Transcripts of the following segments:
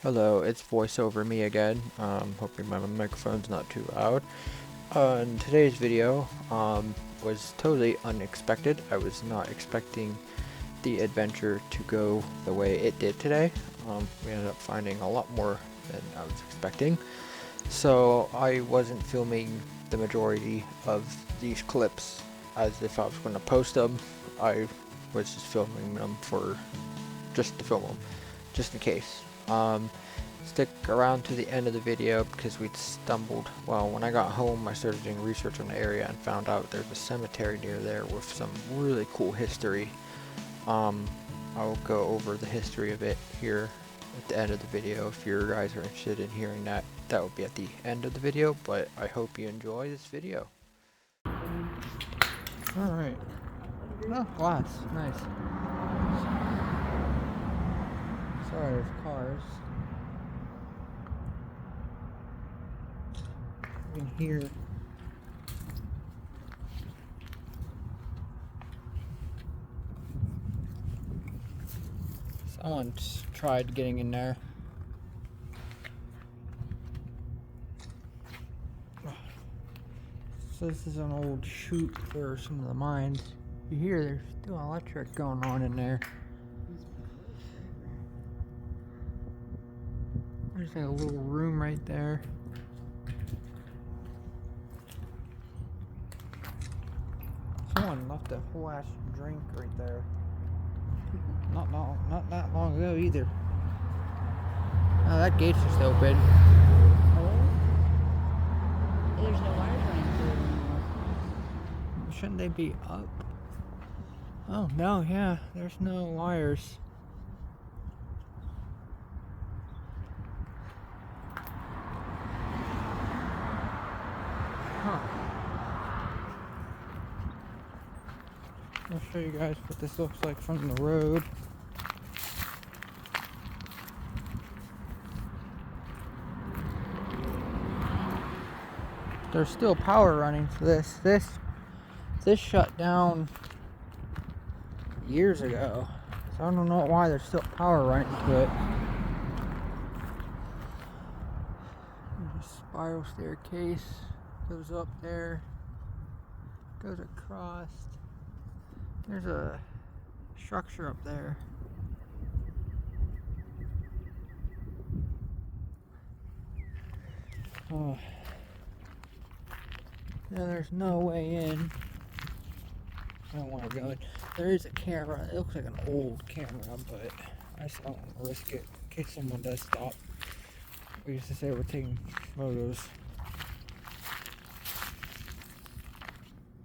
Hello, it's voiceover me again. Hoping my microphone's not too loud. In today's video was totally unexpected. I was not expecting the adventure to go the way it did today. We ended up finding a lot more than I was expecting. So I wasn't filming the majority of these clips as if I was going to post them. I was just filming them for just to film them, just in case. Stick around to the end of the video because we'd stumbled. Well, when I got home, I started doing research on the area and found out there's a cemetery near there with some really cool history. I'll go over the history of it here at the end of the video. If you guys are interested in hearing that, that will be at the end of the video, but I hope you enjoy this video. Alright. Oh, glass. Nice. Sorry, there's cars. You can hear someone's tried getting in there. So this is an old chute for some of the mines. You hear there's still electric going on in there. There's like a little room right there. Someone left a whole ass drink right there. Not that long ago either. Oh, that gate's just open. Oh? There's no wires running through it anymore. Shouldn't they be up? Oh no, yeah, there's no wires. Huh. I'll show you guys what this looks like from the road. There's still power running for this. This shut down years ago. So I don't know why there's still power running to it. There's a spiral staircase. Goes up there. Goes across. There's a structure up there. Oh. Now there's no way in. I don't want to go in. There is a camera. It looks like an old camera, but I just don't want to risk it in case someone does stop. We used to say we're taking photos.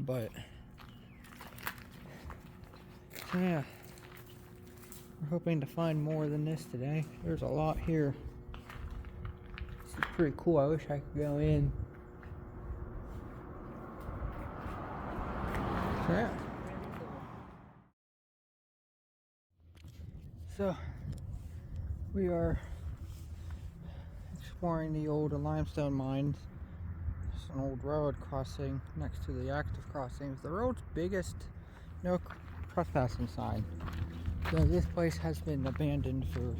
But so yeah, we're hoping to find more than this today. There's a lot here. This is pretty cool. I wish I could go in. So yeah. So we are exploring the old limestone mines. It's an old road crossing next to the active crossings. The road's biggest no trespassing sign. So this place has been abandoned for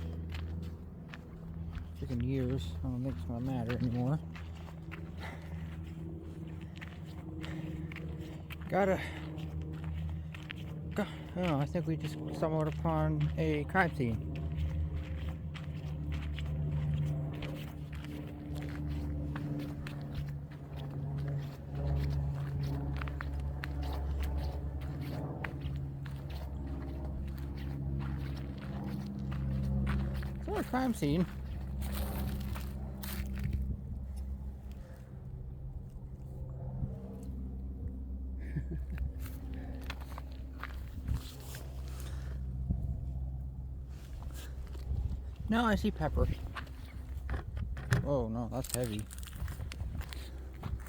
freaking years. I don't think it's gonna matter anymore. I think we just stumbled upon a crime scene. It's not a crime scene. No, I see pepper. Oh no, that's heavy.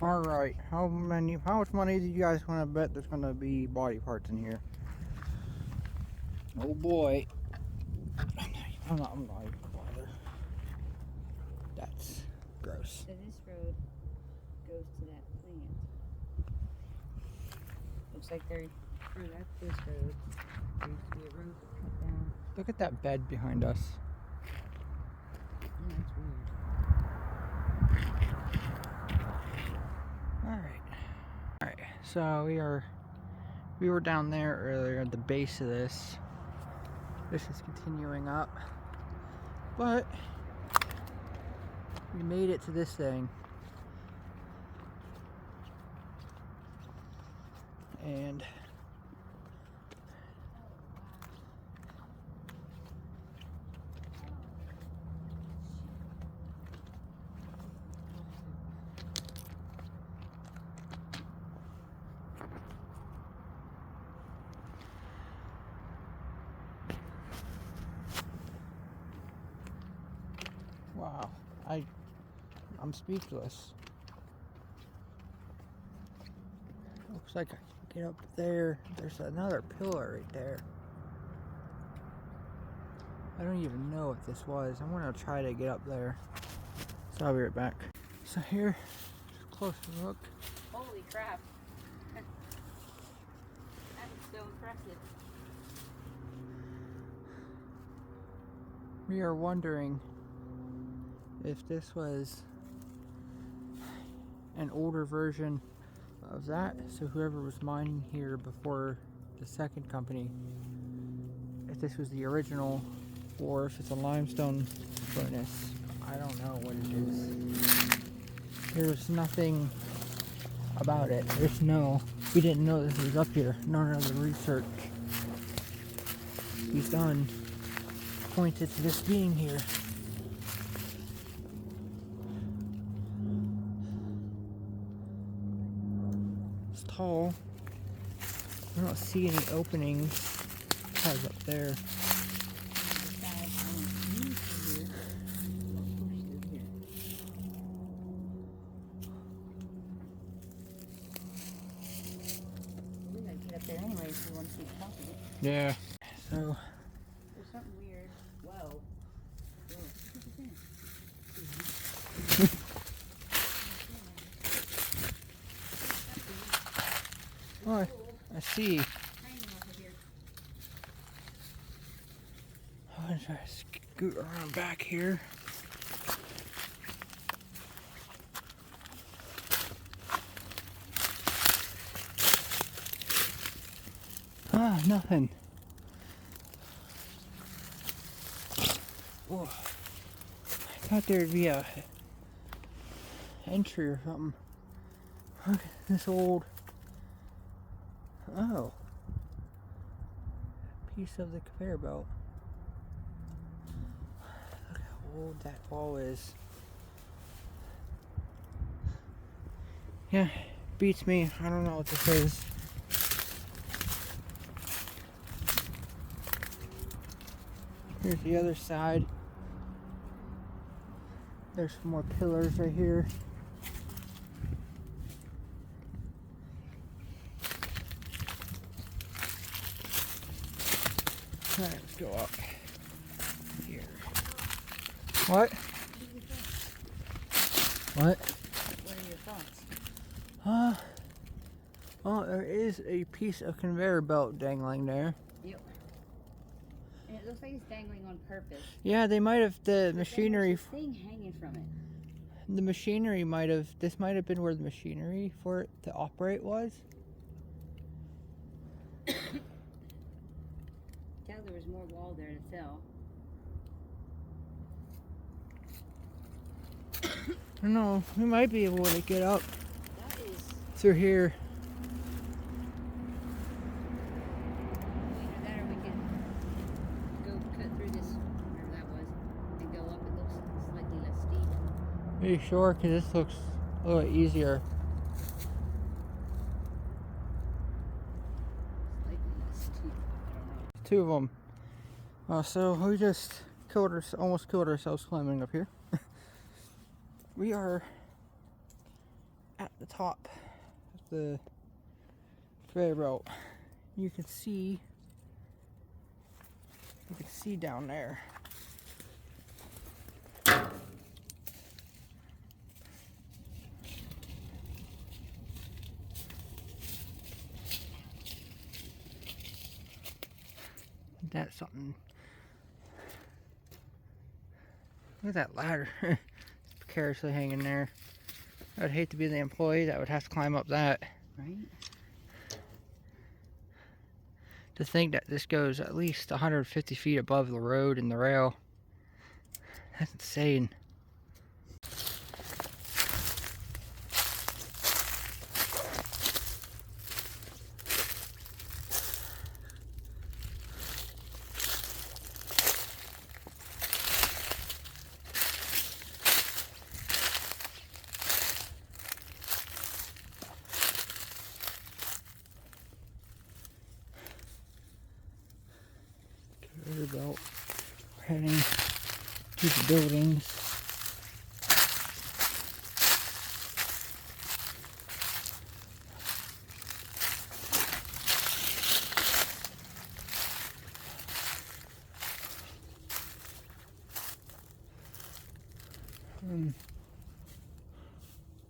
Alright, how much money do you guys want to bet there's going to be body parts in here? Oh boy. I'm not even bother. That's gross. So this road goes to that plant. Looks like they're that's this road. There used to be a road that cut down. Look at that bed behind us. Alright, so we were down there earlier at the base of this. This is continuing up. But we made it to this thing. And wow, I'm speechless. Looks like I can get up there. There's another pillar right there. I don't even know what this was. I'm gonna try to get up there. So I'll be right back. So here, just a closer look. Holy crap. That is so impressive. We are wondering if this was an older version of that. So whoever was mining here before the second company, if this was the original or if it's a limestone furnace. I don't know what it is. There's nothing about it. We didn't know this was up here. None of the research we've done pointed to this being here. It's tall. I don't see any openings. Probably up there. We gotta get up there anyway if we want to see the top of it. Yeah. So There's something weird. Whoa. oh, I see. Hanging off of here. I'm gonna try to scoot around back here. Ah, nothing. Whoa. I thought there'd be a entry or something. Look at this old, piece of the conveyor belt. Look how old that wall is. Yeah, beats me. I don't know what this is. Here's the other side. There's some more pillars right here. Alright, let's go up here. What? What? What are your thoughts? Oh, there is a piece of conveyor belt dangling there. Yep. And it looks like it's dangling on purpose. Yeah, they might have, the machinery, There's this thing hanging from it. the machinery might have, this might have been where the machinery for it to operate was. Tell there was more wall there to fill. I don't know, we might be able to get up That is. through here. Either that or we can go cut through this, wherever that was, and go up. It looks slightly less steep. Are you sure? Because this looks a little easier. Slightly less steep. I don't know. Two of them. So we just almost killed ourselves climbing up here. We are at the top of the conveyor belt. You can see down there. That's something. Look at that ladder. Precariously hanging there. I'd hate to be the employee that would have to climb up that. Right? To think that this goes at least 150 feet above the road and the rail. That's insane. Conveyor belt. We're heading to the buildings.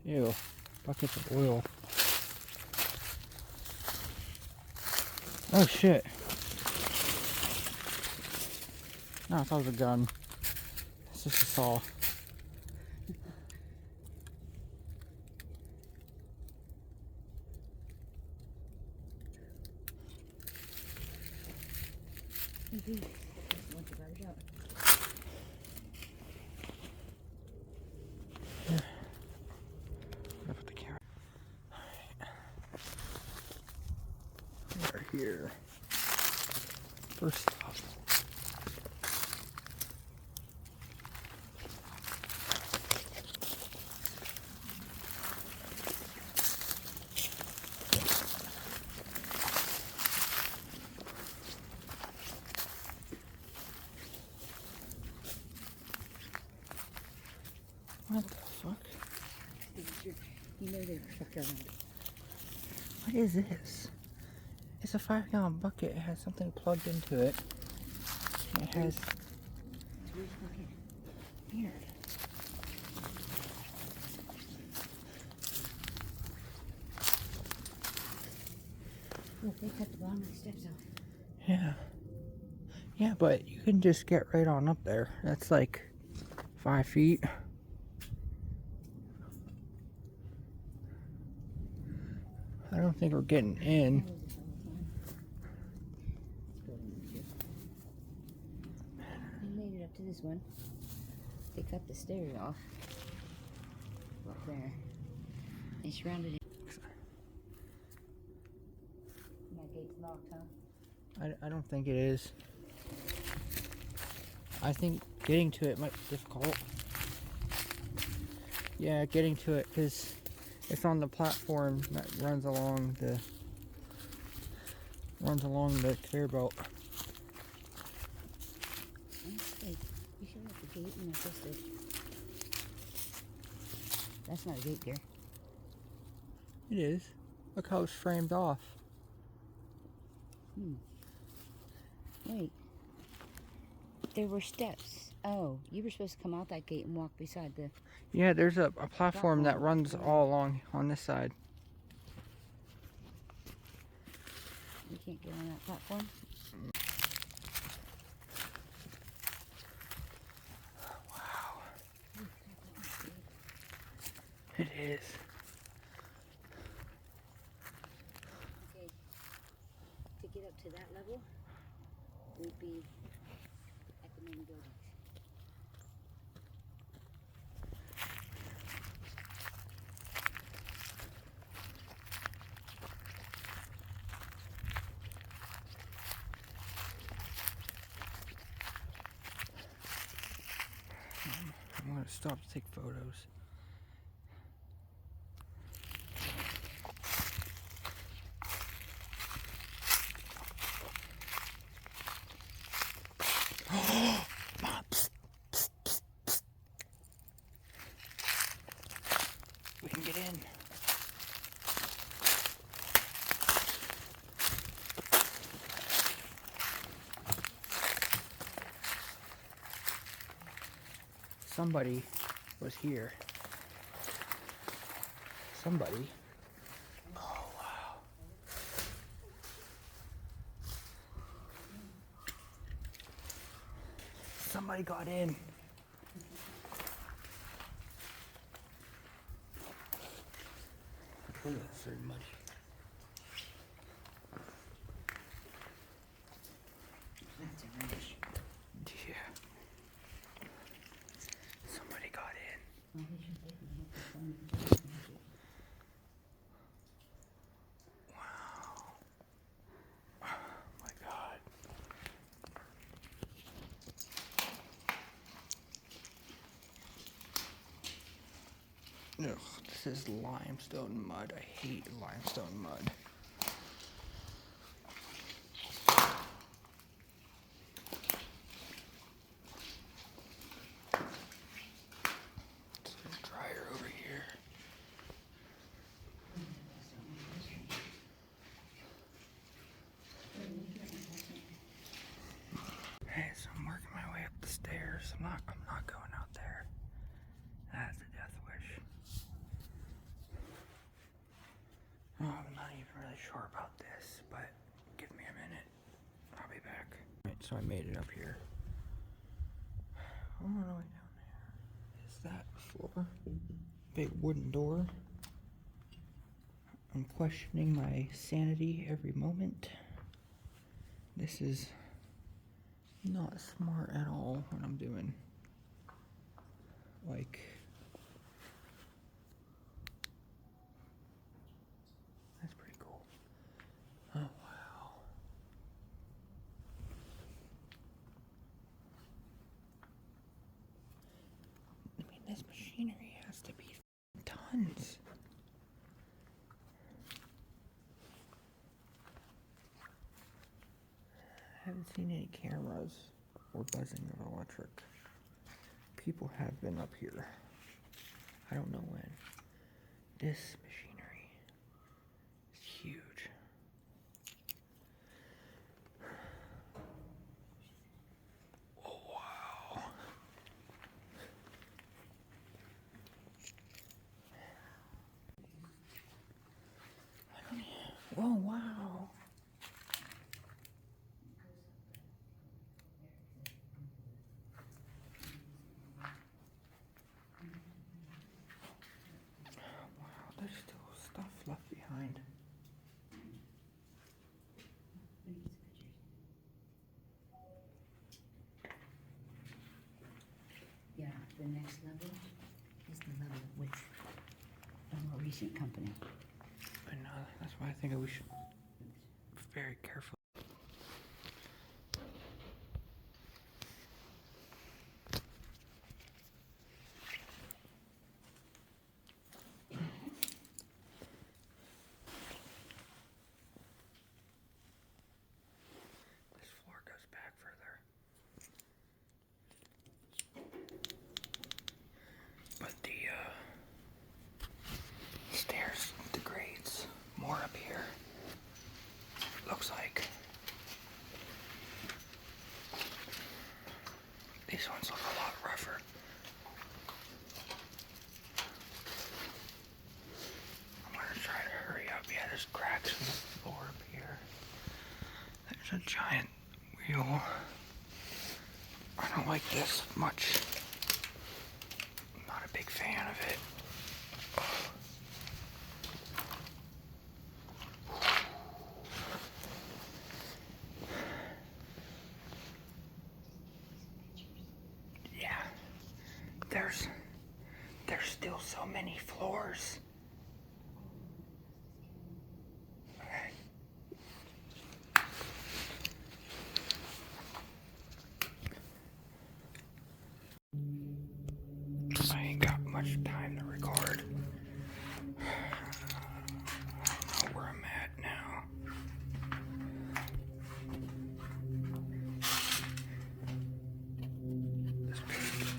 Ew, buckets of oil. Oh shit. No, I thought it was a gun. It's just a saw. Put the camera. We're here. First stop. What the fuck? You know they were fucked around. What is this? It's a 5-gallon bucket. It has something plugged into it. It has. Weird. Look, they cut the bottom of the steps off. Yeah. Yeah, but you can just get right on up there. That's like 5 feet. I don't think we're getting in. They made it up to this one. They cut the stairs off. Up there. They surrounded it. That gate's locked, huh? I don't think it is. I think getting to it might be difficult. Yeah, getting to it because it's on the platform that runs along the conveyor belt. Hey, you should have the gate and that's just That's not a gate there. It is. Look how it's framed off. Wait. There were steps. Oh, you were supposed to come out that gate and walk beside the... Yeah, there's a platform that runs all along on this side. You can't get on that platform? Wow. It is. Okay. To get up to that level, would be at the main buildings. I'm going to stop to take photos. Mom, psst, psst, psst, psst. We can get in. Somebody was here. Somebody. Oh, wow. Somebody got in. Oh, it's very muddy. That's a wrench. Yeah. Somebody got in. Well, we should definitely have to find it. Wow. Oh my God. Ugh, this is limestone mud. I hate limestone mud. It's a little drier over here. Hey, so I'm working my way up the stairs. I'm not going out there. That's a death wish. Oh, I'm not even really sure about this, but give me a minute. I'll be back. Right, so I made it up here. All the way down there is that floor. Big wooden door. I'm questioning my sanity every moment. This is not smart at all what I'm doing. Like, that's pretty cool. Oh, wow. I mean, this machinery has to be tons. I haven't seen any cameras or buzzing of electric. People have been up here. I don't know when. This machinery is huge. Oh, wow. Oh, wow. Wow, there's still stuff left behind. Yeah, the next level is the level with a more recent company. And that's why I think we should be very careful. This floor goes back further. But the stairs degrades more up here. Looks like. These ones look a lot rougher. I'm gonna try to hurry up. Yeah, there's cracks in the floor up here. There's a giant wheel. I don't like this much. I'm not a big fan of it. Yeah, there's still so many floors. Okay. I ain't got much time to record. I don't know where I'm at now.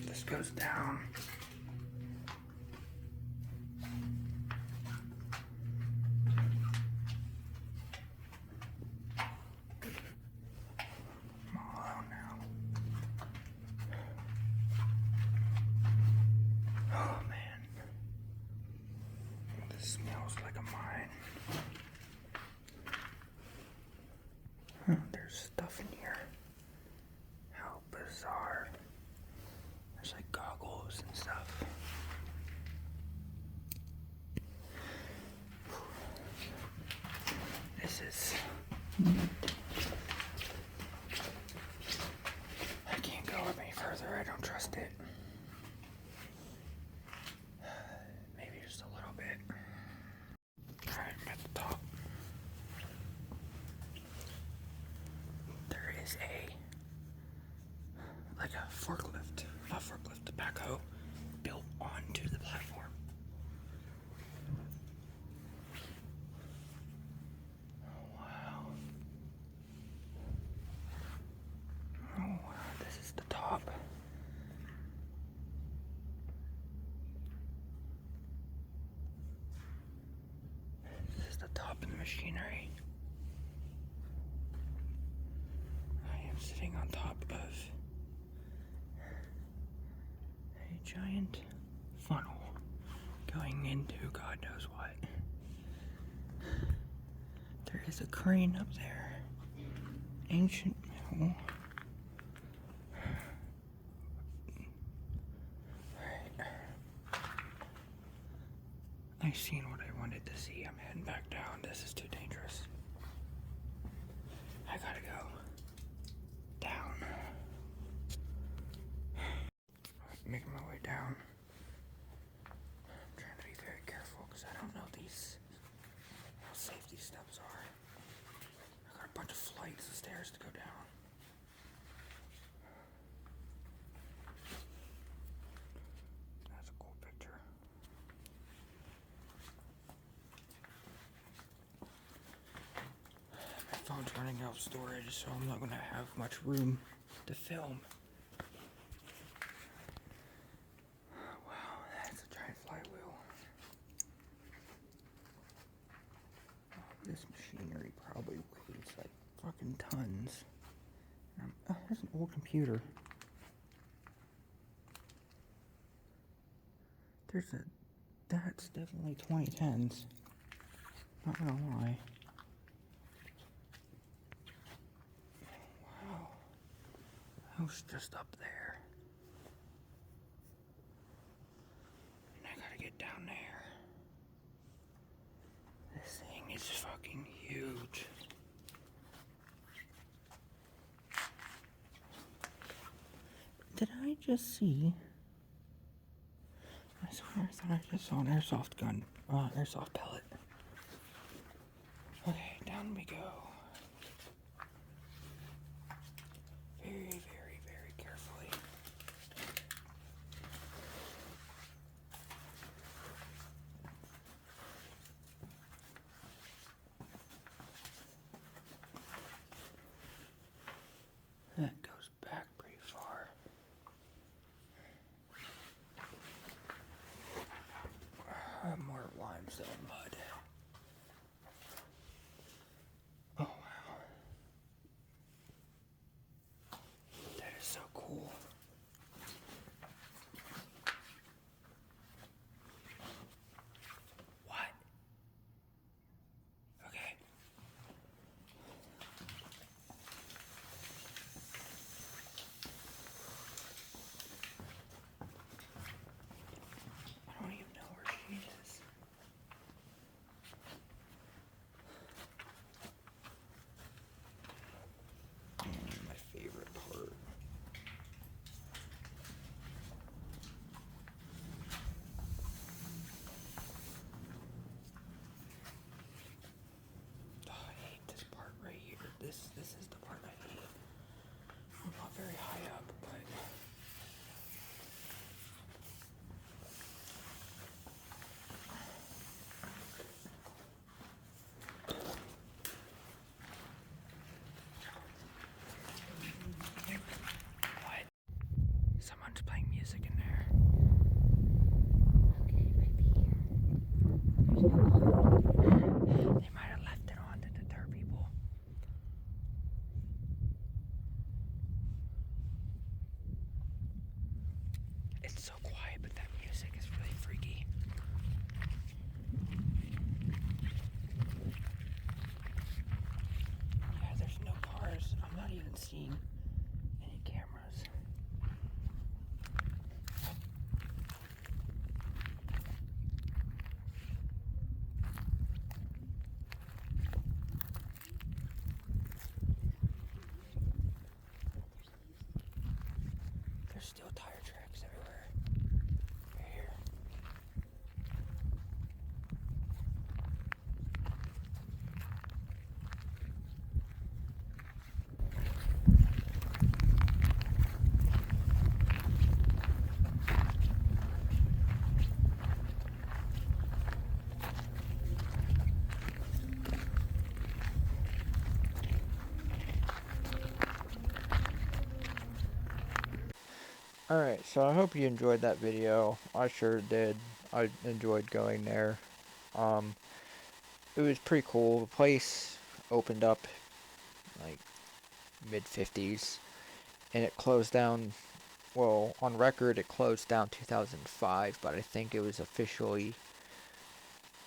This goes down. I'm all out now. Oh man. This smells like a mine. Huh, there's stuff in here. How bizarre. There's like goggles and stuff. is. I can't go up any further. I don't trust it. Maybe just a little bit. Alright, I'm at the top. There is like a forklift, not forklift, a backhoe built onto the platform. Oh wow. Oh wow, this is the top. This is the top of the machinery. I am sitting on top of a giant funnel going into God knows what. There is a crane up there. Ancient mill. Alright. I've seen what I wanted to see. I'm heading back down. This is too dangerous. I gotta go down. Making my way down. I'm trying to be very careful because I don't know how safe these steps are. I got a bunch of flights of stairs to go down. That's a cool picture. My phone's running out of storage, so I'm not going to have much room to film. Wow, that's a giant flywheel. This machinery probably weighs like fucking tons. There's an old computer. That's definitely 2010s. Not gonna lie. Wow. I was just up there. And I gotta get down there. This thing is fucking huge. Did I just see? I swear I thought I just saw an airsoft gun, airsoft pellet. Okay, down we go. Very, very, very carefully. That goes back pretty far. More limestone mud. Oh wow. That is so cool. What? Okay. I don't even know where she is. My favorite part. Oh, I hate this part right here. This is the part I hate. I'm not very high up, but what? Someone's playing music in there. Okay, it might be here. They might have left it on to deter people. It's so quiet, but that music is really freaky. Yeah, there's no cars. I'm not even seeing any cameras. There's still tire tracks everywhere. Right here. Alright, so I hope you enjoyed that video. I sure did. I enjoyed going there. Um, it was pretty cool. The place opened up like mid-50s, and it closed down, well, on record it closed down 2005, but I think it was officially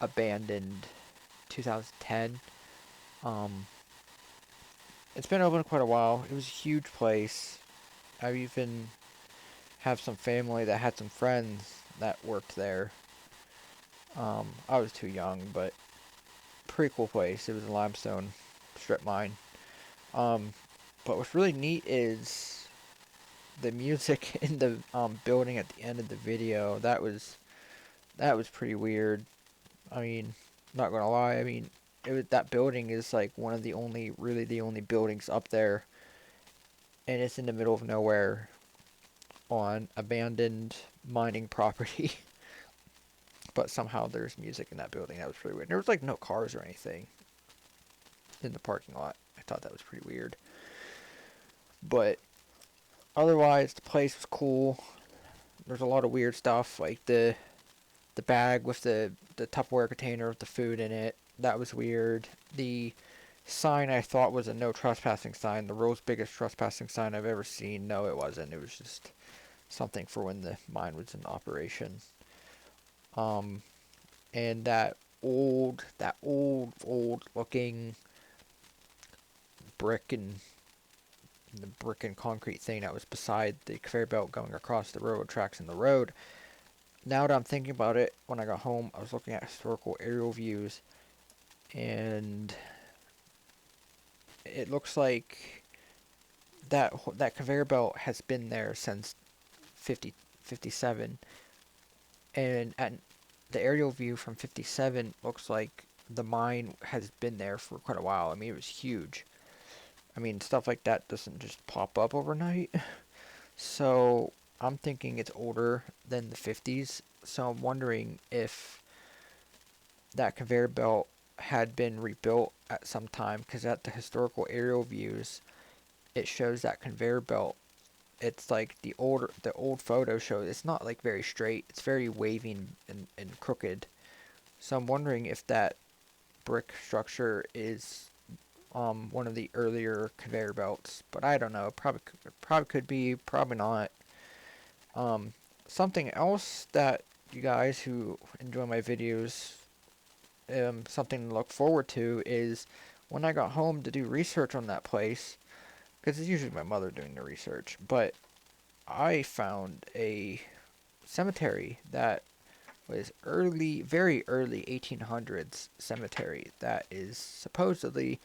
abandoned 2010. Um, it's been open quite a while. It was a huge place. I even have some family that had some friends that worked there. I was too young, but pretty cool place. It was a limestone strip mine. Um, but what's really neat is the music in the building at the end of the video. That was pretty weird. I mean, not gonna lie. I mean, that building is like one of the only, really the only buildings up there, and it's in the middle of nowhere on abandoned mining property. But somehow there's music in that building. That was pretty weird. There was like no cars or anything in the parking lot. I thought that was pretty weird. But otherwise, the place was cool. There's a lot of weird stuff, like the bag with the Tupperware container with the food in it. That was weird. The sign I thought was a no trespassing sign, the world's biggest trespassing sign I've ever seen. No, it wasn't. It was just something for when the mine was in operation. And old looking brick and the brick and concrete thing that was beside the conveyor belt going across the railroad tracks in the road. Now that I'm thinking about it, when I got home, I was looking at historical aerial views, and it looks like that conveyor belt has been there since 57, and at the aerial view from 57 looks like the mine has been there for quite a while. I mean, it was huge. I mean, stuff like that doesn't just pop up overnight. So I'm thinking it's older than the 50s. So I'm wondering if that conveyor belt had been rebuilt at some time, because at the historical aerial views, it shows that conveyor belt. It's like the old photo shows. It's not like very straight. It's very waving and crooked. So I'm wondering if that brick structure is one of the earlier conveyor belts, but I don't know. Probably could be, probably not. Something else that you guys who enjoy my videos, something to look forward to is when I got home to do research on that place, because it's usually my mother doing the research, but I found a cemetery that was very early 1800s cemetery that is supposedly,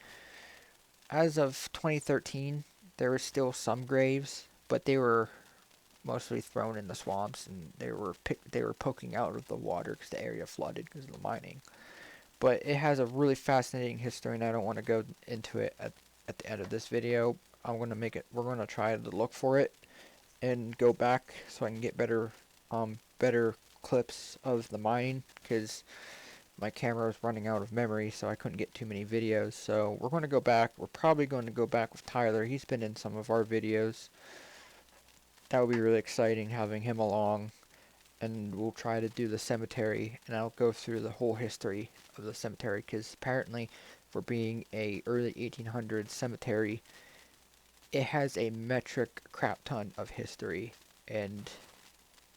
as of 2013, there were still some graves, but they were mostly thrown in the swamps, and they were poking out of the water because the area flooded because of the mining. But it has a really fascinating history, and I don't want to go into it at the end of this video. We're gonna try to look for it and go back so I can get better clips of the mine, because my camera was running out of memory, so I couldn't get too many videos. So we're going to go back. We're probably going to go back with Tyler. He's been in some of our videos. That would be really exciting having him along, and we'll try to do the cemetery, and I'll go through the whole history of the cemetery, because apparently for being a early 1800s cemetery, it has a metric crap ton of history, and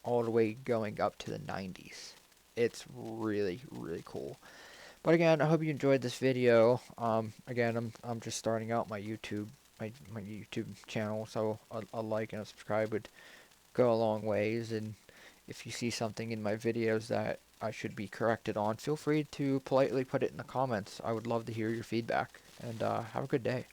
all the way going up to the 90s. It's really, really cool. But again, I hope you enjoyed this video. Again, I'm just starting out my YouTube channel, so a like and a subscribe would go a long ways. And if you see something in my videos that I should be corrected on, feel free to politely put it in the comments. I would love to hear your feedback. And have a good day.